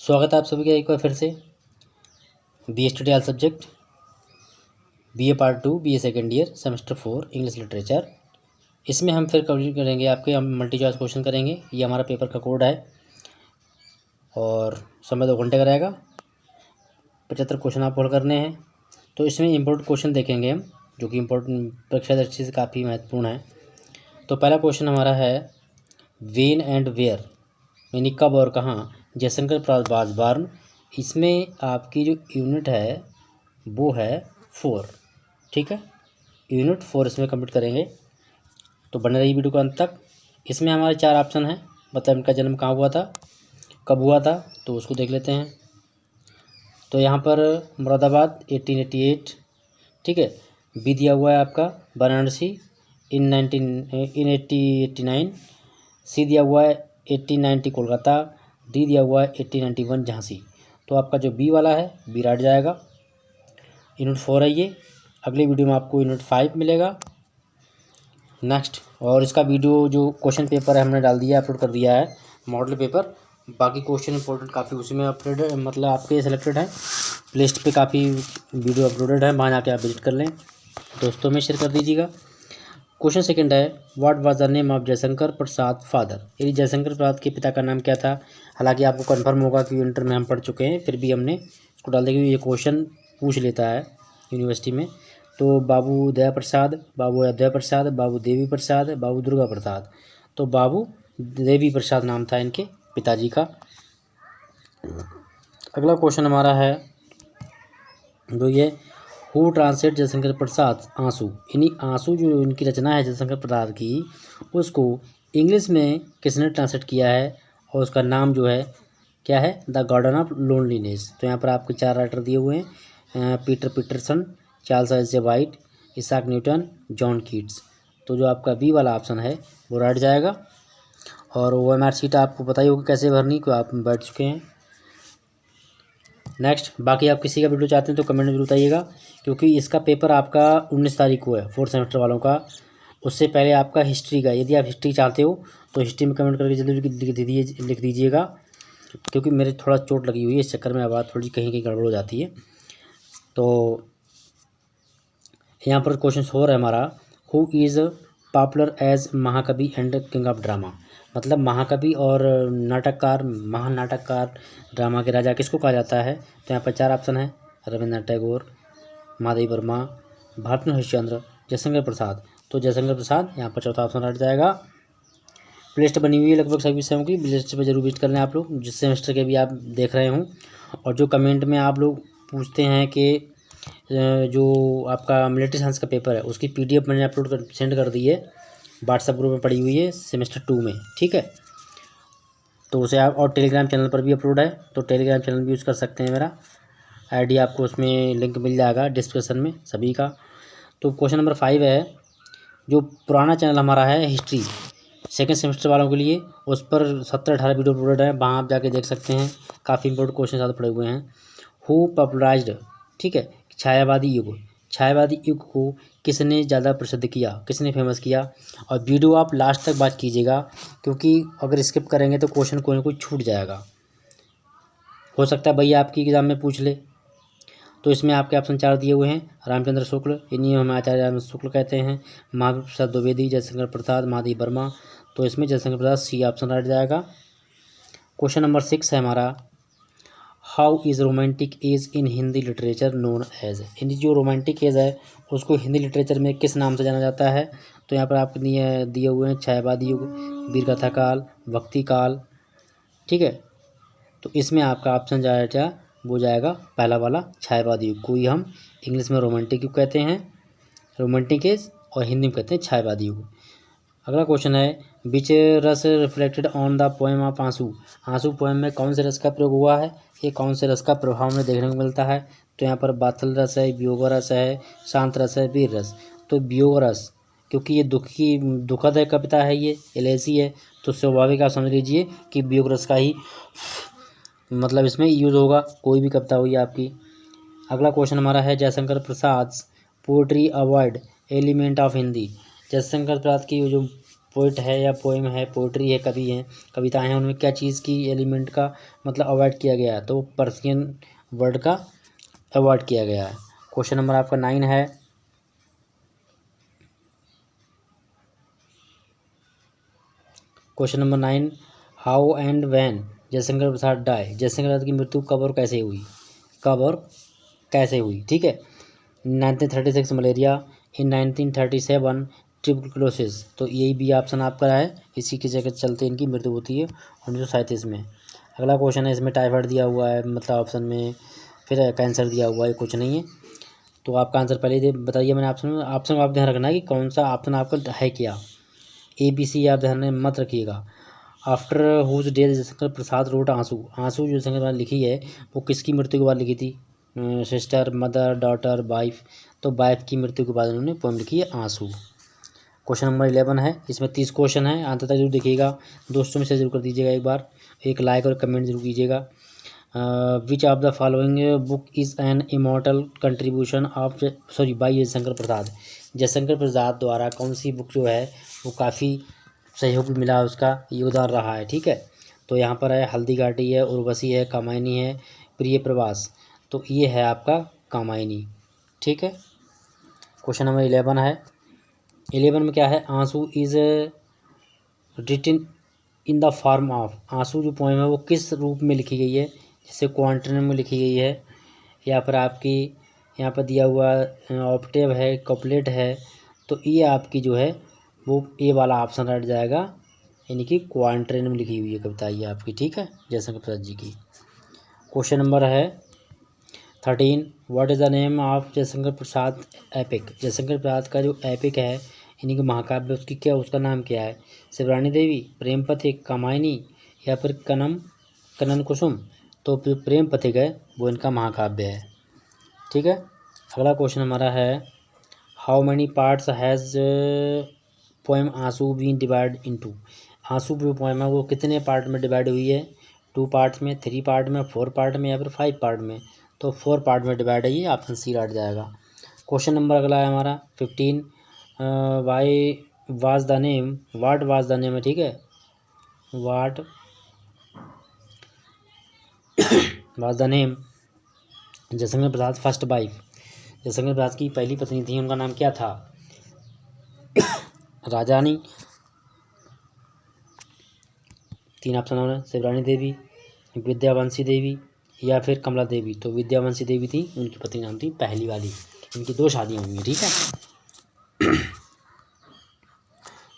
स्वागत है आप सभी का एक बार फिर से B study all subject BA part 2 BA second year semester 4 English literature. इसमें हम फिर कवर करेंगे हम मल्टी चॉइस क्वेश्चन करेंगे। ये हमारा पेपर का कोड है और समय 2 घंटे का रहेगा। 75 क्वेश्चन आप हल करने हैं। तो इसमें इम्पोर्टेंट क्वेश्चन देखेंगे हम, जो कि इम्पोर्टेंट परीक्षा दृष्टि से काफ़ी महत्वपूर्ण है। तो पहला क्वेश्चन हमारा है वेन एंड वेयर, यानी कब और कहाँ, जयशंकर बाजबार्न। इसमें आपकी जो यूनिट है वो है 4, ठीक है। यूनिट 4 इसमें कंप्लीट करेंगे, तो बने रही वीडियो को अंत तक। इसमें हमारे 4 ऑप्शन हैं, मतलब इनका जन्म कहाँ हुआ था, कब हुआ था, तो उसको देख लेते हैं। तो यहाँ पर मुरादाबाद 1888, ठीक है। बी दिया हुआ है आपका वाराणसी इन 1889। सी दिया हुआ है 1890 कोलकाता। डी दिया हुआ है 1891 झांसी। तो आपका जो बी वाला है बी राइट जाएगा। यूनिट 4 है ये। अगले वीडियो में आपको यूनिट 5 मिलेगा नेक्स्ट। और इसका वीडियो जो क्वेश्चन पेपर है हमने डाल दिया, अपलोड कर दिया है, मॉडल पेपर। बाकी क्वेश्चन इंपॉर्टेंट काफ़ी उसी में अपलोडेड, मतलब आपके सिलेक्टेड है, लिस्ट पे काफ़ी वीडियो अपलोडेड है, वहाँ जाके आप विजिट कर लें। दोस्तों में शेयर कर दीजिएगा। क्वेश्चन सेकंड है what was the name of Jayshankar Prasad father, यानी जयशंकर प्रसाद के पिता का नाम क्या था। हालांकि आपको कंफर्म होगा कि इंटर में हम पढ़ चुके हैं, फिर भी हमने इसको डाल दिया कि ये क्वेश्चन पूछ लेता है यूनिवर्सिटी में। तो बाबू दया प्रसाद, बाबू अयोध्या प्रसाद, बाबू देवी प्रसाद, बाबू दुर्गा प्रसाद। तो बाबू देवी प्रसाद नाम था इनके पिताजी का। अगला क्वेश्चन हमारा है जो ये हु ट्रांसलेट जयशंकर प्रसाद आंसू, यानी आंसू जो इनकी रचना है जयशंकर प्रसाद की, उसको इंग्लिश में किसने ट्रांसलेट किया है, और उसका नाम जो है क्या है, द गार्डन ऑफ लोनलीनेस। तो यहाँ पर आपके 4 राइटर दिए हुए हैं, Peter Peterson, Charles S White, Isaac Newton, John Keats. तो जो आपका बी वाला ऑप्शन है वो राइट जाएगा। और OMR शीट आपको पता ही होगा कैसे भरनी, को आप बैठ चुके हैं। नेक्स्ट, बाकी आप किसी का वीडियो चाहते हैं तो कमेंट में जरूर बताइएगा, क्योंकि इसका पेपर आपका 19 तारीख को है 4th सेमेस्टर वालों का। उससे पहले आपका हिस्ट्री का, यदि आप हिस्ट्री चाहते हो तो हिस्ट्री में कमेंट करके जल्दी लिख दीजिएगा, क्योंकि मेरे थोड़ा चोट लगी हुई है, इस चक्कर में आवाज़ थोड़ी कहीं कहीं गड़बड़ हो जाती है। तो यहाँ पर क्वेश्चन 4 है हमारा हु इज़ पॉपुलर एज महाकवि एंड किंग ऑफ ड्रामा, मतलब महाकवि और नाटककार, महान नाटककार, ड्रामा के राजा किसको कहा जाता है। तो यहाँ पर 4 ऑप्शन है, रविंद्रनाथ टैगोर, माधवी वर्मा, भारत हरिश्चंद्र, जयशंकर प्रसाद। तो जयशंकर प्रसाद यहाँ पर चौथा ऑप्शन हट जाएगा। प्लेलिस्ट बनी हुई है लगभग सभी विषयों की, प्लेलिस्ट पर जरूर विजिट कर लें आप लोग, जिस सेमेस्टर के भी आप देख रहे हों। और जो कमेंट में आप लोग पूछते हैं कि जो आपका मिलिट्री साइंस का पेपर है उसकी PDF मैंने सेंड कर दी है, व्हाट्सएप ग्रुप में पड़ी हुई है सेमेस्टर 2 में, ठीक है। तो उसे आप, और टेलीग्राम चैनल पर भी अपलोड है, तो टेलीग्राम चैनल भी यूज़ कर सकते हैं। मेरा ID आपको उसमें लिंक मिल जाएगा डिस्क्रिप्शन में सभी का। तो क्वेश्चन नंबर 5 है, जो पुराना चैनल हमारा है हिस्ट्री सेकेंड सेमेस्टर वालों के लिए, उस पर 17-18 वीडियो अपलोडेड है, वहाँ आप जाके देख सकते हैं। काफ़ी इंपॉर्टेंट क्वेश्चन ज़्यादा पड़े हुए हैं। हु पॉपुलराइज्ड, ठीक है, छायावादी युग, छायावादी युग को किसने ज़्यादा प्रसिद्ध किया, किसने फेमस किया। और वीडियो आप लास्ट तक बात कीजिएगा, क्योंकि अगर स्किप करेंगे तो क्वेश्चन कोई ना कोई छूट जाएगा, हो सकता है भैया आपकी एग्ज़ाम में पूछ ले। तो इसमें आपके ऑप्शन 4 दिए हुए हैं, रामचंद्र शुक्ल, इन्हीं हमें आचार्य रामचंद्र शुक्ल कहते हैं, महावीर प्रसाद द्विवेदी, जयशंकर प्रसाद, माधवी वर्मा। तो इसमें Jaishankar Prasad C option right जाएगा। क्वेश्चन नंबर 6 है हमारा how is romantic age in Hindi literature known as, यानी जो रोमांटिक एज है उसको हिंदी लिटरेचर में किस नाम से जाना जाता है। तो यहाँ पर आपके दिए हुए हैं छायावादी युग, वीरगाथा काल, भक्ति काल, ठीक है। तो इसमें आपका ऑप्शन जाएगा वो जाएगा पहला वाला, छायावादी युग को ही हम इंग्लिश में रोमांटिक युग कहते हैं, रोमांटिक एज, और हिंदी में कहते हैं छायावादी युग। अगला क्वेश्चन है विच रस reflected on the poem of आंसू, आंसू पोएम में कौन से रस का प्रयोग हुआ है, ये कौन से रस का प्रभाव हमें देखने को मिलता है। तो यहाँ पर बाथल रस है, वियोग रस है, शांत रस है, वीर रस। तो वियोग रस, क्योंकि ये दुखद है कविता है, ये एलएसी है, तो स्वाभाविक आप समझ लीजिए कि वियोग रस का ही मतलब इसमें यूज़ होगा, कोई भी कविता हुई आपकी। अगला क्वेश्चन हमारा है Jayshankar Prasad poetry avoid element of Hindi, Jayshankar Prasad की जो पोइट है या पोएम है, पोइट्री है, कवि हैं, कविताएं हैं, उनमें क्या चीज़ की एलिमेंट का मतलब अवॉइड किया गया है, तो पर्शियन वर्ड का अवॉइड किया गया है। क्वेश्चन नंबर आपका 9 है। Question number 9, how and when Jayshankar Prasad die, Jayshankar Prasad की मृत्यु कब और कैसे हुई, कब और कैसे हुई, ठीक है। 1936 मलेरिया, इन 1937 ट्यूबरकुलोसिस, तो यही बी ऑप्शन आपका है, इसी की जगह चलते इनकी मृत्यु होती है 1937 में। अगला क्वेश्चन है, इसमें टाइफाइड दिया हुआ है मतलब ऑप्शन में, फिर कैंसर दिया हुआ है, कुछ नहीं है, तो आपका आंसर पहले ही बताइए मैंने ऑप्शन में। ऑप्शन में आप ध्यान रखना है कि कौन सा ऑप्शन आपका है क्या, ABC आप ध्यान में मत रखिएगा। After whose death Jaishankar Prasad road आंसू, आंसू जो जयशंकर प्रसाद लिखी है वो किसकी मृत्यु के बाद लिखी थी, सिस्टर, मदर, डॉटर, वाइफ, तो वाइफ की मृत्यु के बाद उन्होंने पोएम लिखी है आंसू। क्वेश्चन नंबर 11 है, इसमें 30 क्वेश्चन है, अंत तक जरूर देखिएगा, दोस्तों में से जरूर कर दीजिएगा, एक बार एक लाइक और कमेंट जरूर कीजिएगा। Which of the following book is an immortal contribution of by Jayshankar Prasad, Jayshankar Prasad द्वारा कौन सी बुक जो है वो काफ़ी सहयोग भी मिला, उसका योगदान रहा है, ठीक है। तो यहाँ पर है हल्दी घाटी है, उर्वशी है, कामायनी है, प्रिय प्रवास, तो ये है आपका कामायनी, ठीक है। क्वेश्चन नंबर 11 है, 11 में क्या है, Aansu is written in the form of, Aansu जो पोएम है वो किस रूप में लिखी गई है, जैसे क्वांटम में लिखी गई है या फिर आपकी यहाँ पर दिया हुआ ऑक्टेव है, कपलेट है, तो ये आपकी जो है वो ए वाला ऑप्शन रह जाएगा, यानी कि क्वांट्रेन में लिखी हुई है कविता ये आपकी, ठीक है, जयशंकर प्रसाद जी की। क्वेश्चन नंबर है 13, what is the name of Jayshankar Prasad epic, Jayshankar Prasad का जो एपिक है यानी कि महाकाव्य, उसकी क्या, उसका नाम क्या है, शिवरानी देवी, प्रेम पथिक, कामायनी या फिर कनन कुसुम, तो प्रेम पथिक है वो इनका महाकाव्य है, ठीक है। अगला क्वेश्चन हमारा है, how many parts has poem आंसू बीन डिवाइड इनटू, आंसू जो पोएम है वो कितने पार्ट में डिवाइड हुई है, 2 पार्ट्स में, 3 पार्ट में, 4 पार्ट में या फिर 5 पार्ट में, तो 4 पार्ट में डिवाइड है, ये ऑप्शन सी रट जाएगा। क्वेश्चन नंबर अगला है हमारा 15, why was the name, what was the name है, ठीक है, what was the name Jayshankar Prasad first wife, Jayshankar Prasad की पहली पत्नी थी, उनका नाम क्या था, राजानी, 3 ऑप्शन है, शिवरानी देवी, विद्यावंशी देवी या फिर कमला देवी, तो विद्यावंशी देवी थी, उनकी पत्नी नाम थी पहली वाली, इनकी 2 शादियाँ हुई हैं, ठीक है।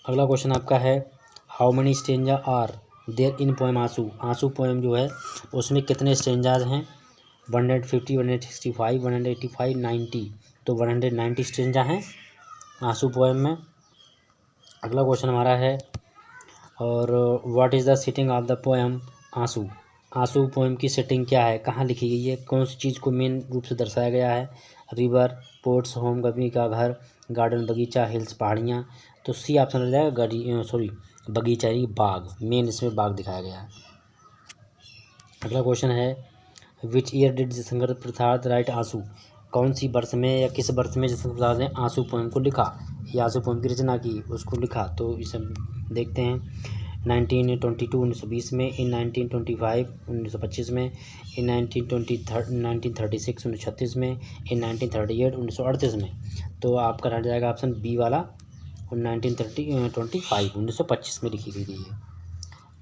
अगला क्वेश्चन आपका है, how many stanza are there in poem Aansu, Aansu poem जो है उसमें कितने स्टेंजाज हैं, 150, 165, 185, 90, तो 190 स्टेंजा हैं आंसू पोएम में। अगला क्वेश्चन हमारा है, और what is the setting of the poem Aansu, Aansu poem की सेटिंग क्या है, कहाँ लिखी गई है, कौन सी चीज़ को मेन रूप से दर्शाया गया है, रिवर, पोर्ट्स, होम, कवि का घर, गार्डन, बगीचा, हिल्स, पहाड़ियाँ, तो सी ऑप्शन रह जाएगा बगीचा ही, बाग, मेन इसमें बाग दिखाया गया है। अगला क्वेश्चन है, which year did Jaishankar Prasad right आंसू, कौन सी वर्ष में या किस वर्ष में जयशंकर प्रसाद ने आंसू पोएम को लिखा या आंसू पोएम की रचना की, उसको लिखा, तो इसे देखते हैं, 1922 1920 में, इन 1925 1925 में, इन 1936 1936 में, इन 1938 1938 में, तो आपका रह जाएगा ऑप्शन बी वाला, 1925 में लिखी गई थी ये।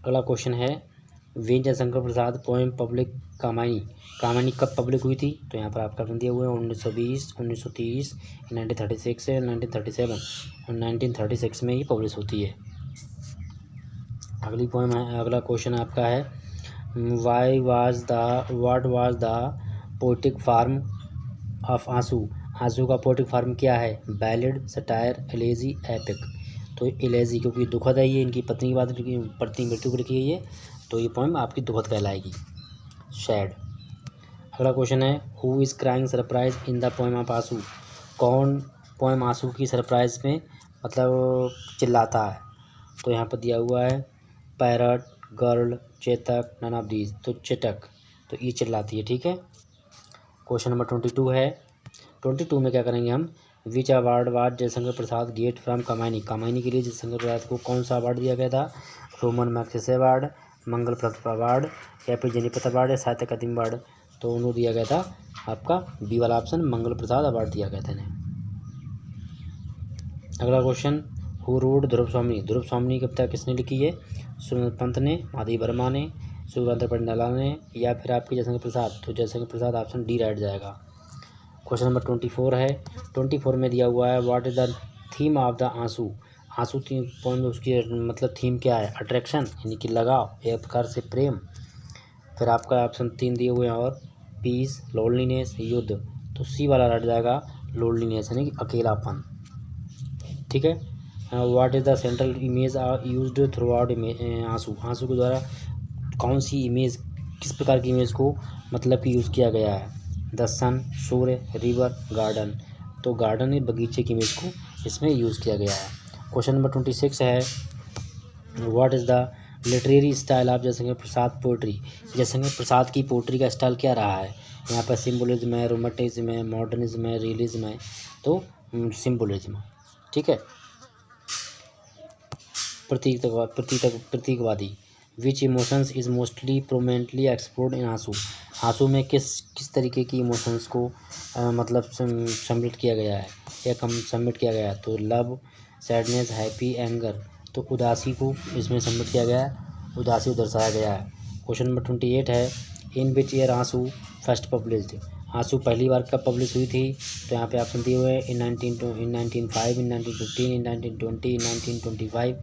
अगला क्वेश्चन है, वीर जयशंकर प्रसाद पोएम पब्लिक कामायनी, कामायनी कब पब्लिक हुई थी, तो यहाँ पर आपका दिया हुआ है 1920 1930 1936 से 1937 और 1936 में ही पब्लिश होती है। अगली पोएम है, अगला क्वेश्चन आपका है, what was the poetic form of आंसू, आंसू का पोएटिक फॉर्म क्या है, बैलेड, सटायर, एलेजी, एपिक, तो एलेजी क्योंकि दुखद है, ये इनकी पत्नी की बात पत्नी मृत्यु को लिखी गई है, तो ये पोएम आपकी दुखद कहलाएगी, सैड। अगला क्वेश्चन है, who is crying surprise in the poem of आंसू, कौन पोएम आंसू की सरप्राइज में मतलब चिल्लाता है, तो यहाँ पर दिया हुआ है parrot, girl, Chetak, none of these, तो चेतक, तो ये चिल्लाती है, ठीक है। क्वेश्चन नंबर 22 है, 22 में क्या करेंगे हम, which award was Jaishankar Prasad get from Kamayani, Kamayani के लिए जयशंकर प्रसाद को कौन सा अवार्ड दिया गया था? रोमन मैग्सेसे अवार्ड, मंगल प्रतिभा अवार्ड या फिर जनीपत अवार्ड या साहित्य अकादमी अवार्ड? तो उन्होंने दिया गया था आपका बी वाला ऑप्शन, मंगल प्रसाद अवार्ड दिया गया था इन्हें। अगला क्वेश्चन, हु रोड ध्रुव स्वामी, ध्रुव स्वामी की कविता किसने लिखी है? सुरेंद्र पंत ने, माधवी वर्मा ने, सुरेंद्र पंडाला ने या फिर आपके जयशंकर प्रसाद? तो Jaishankar Prasad option D right जाएगा। क्वेश्चन नंबर 24 है। 24 में दिया हुआ है what is the theme of the आंसू, आंसू थीम पोएम में उसकी मतलब थीम क्या है? अट्रैक्शन यानी कि लगाव, एक प्रकार से प्रेम। फिर आपका ऑप्शन 3 दिए हुए हैं और पीस, लोनलीनेस, युद्ध। तो सी वाला रट जाएगा, लोनलीनेस यानी कि अकेलापन। ठीक है। What is the central image used through out आंसू, आंसू के द्वारा कौन सी इमेज, किस प्रकार की इमेज को मतलब कि यूज़ किया गया है? The sun, Surya, river, garden. तो गार्डन या बगीचे की इमेज को इसमें यूज़ किया गया है। क्वेश्चन नंबर 26 है what is the literary style of Jayshankar Prasad poetry, Jayshankar Prasad की पोइट्री का स्टाइल क्या रहा है? यहाँ पर सिम्बोलिज्म है, रोमांटिज्म है, मॉडर्निज्म है, रियलिज्म है। तो सिम्बोलिज्म। ठीक है। प्रतीकवादी, which emotions is mostly prominently explored in Aansu, Aansu में किस तरीके की इमोशंस को मतलब सम्मिलित किया गया है या सम्मिट किया गया है? तो लव, सैडनेस, हैप्पी, एंगर। तो उदासी को इसमें सम्मिट किया गया है, उदासी को दर्शाया गया है। क्वेश्चन नंबर 28 है इन विच ईयर आंसू फर्स्ट पब्लिश्ड, आंसू पहली बार कब पब्लिश हुई थी? तो यहाँ पे ऑप्शन दिए हुए हैं इन 1905, इन 1915, इन 1920, इन 1925,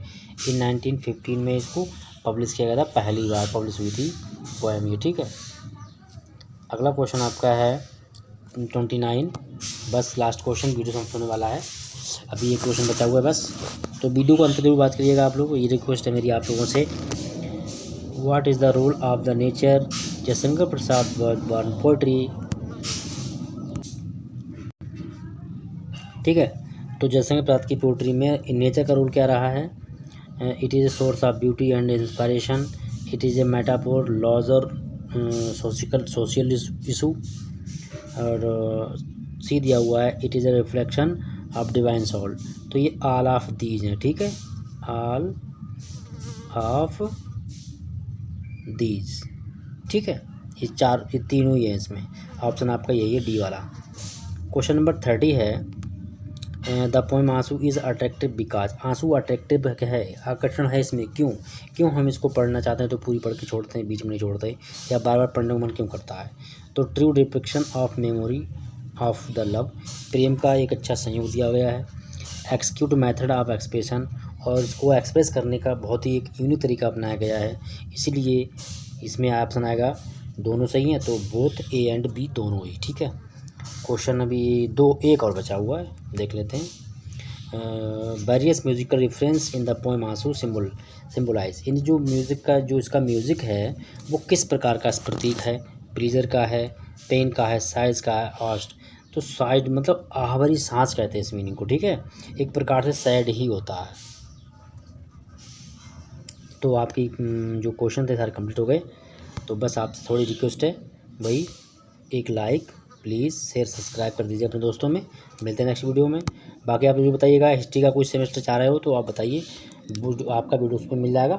इन 1915 में इसको पब्लिश किया गया था, पहली बार पब्लिश हुई थी पोएम ये। ठीक है। अगला क्वेश्चन आपका है 29, बस लास्ट क्वेश्चन, वीडियो समाप्त होने वाला है, अभी एक क्वेश्चन बचा हुआ है बस। तो वीडियो को अंत तक बात करिएगा आप लोग, ये रिक्वेस्ट है मेरी आप लोगों से। What is the role of the nature, Jaishankar Prasad born poetry. ठीक है। तो जयशंकर प्रसाद की पोइट्री में नेचर का रोल क्या रहा है? It is a source of beauty and inspiration, it is a metaphor, laws और सोशल इशू। और सी दिया हुआ है it is a reflection of divine soul. तो ये ऑल ऑफ दीज हैं। ठीक है, ऑल ऑफ दीज। ठीक है, ये तीनों ही है इसमें, ऑप्शन आपका यही है डी वाला। क्वेश्चन नंबर 30 है द पोएम आंसू इज़ अट्रैक्टिव बिकॉज, आंसू अट्रैक्टिव है, आकर्षण है इसमें, क्यों हम इसको पढ़ना चाहते हैं तो पूरी पढ़ के छोड़ते हैं, बीच में नहीं छोड़ते, या बार बार पढ़ने का मन क्यों करता है? तो true depiction of memory of the love, प्रेम का एक अच्छा संयोग दिया गया है। एक्सक्यूट मेथड ऑफ एक्सप्रेशन, और इसको एक्सप्रेस करने का बहुत ही एक यूनिक तरीका अपनाया गया है, इसीलिए इसमें ऑप्शन आएगा दोनों सही हैं, तो बोथ ए एंड बी दोनों ही। ठीक है। क्वेश्चन अभी एक और बचा हुआ है, देख लेते हैं। Various musical reference in the poem आंसू सिम्बोलाइज, इन जो म्यूज़िक का जो इसका म्यूज़िक है वो किस प्रकार का प्रतीक है? प्लीजर का है, पेन का है, साइज का है, ऑस्ट। तो साइड मतलब आहवरी सांस कहते हैं इस मीनिंग को। ठीक है, एक प्रकार से सैड ही होता है। तो आपकी जो क्वेश्चन थे सारे कंप्लीट हो गए। तो बस आपसे थोड़ी रिक्वेस्ट है भाई, एक लाइक प्लीज़, शेयर सब्सक्राइब कर दीजिए अपने दोस्तों में। मिलते हैं नेक्स्ट वीडियो में। बाकी आप मुझे बताइएगा हिस्ट्री का कोई सेमेस्टर चाह रहे हो तो आप बताइए, आपका वीडियो उस पर मिल जाएगा।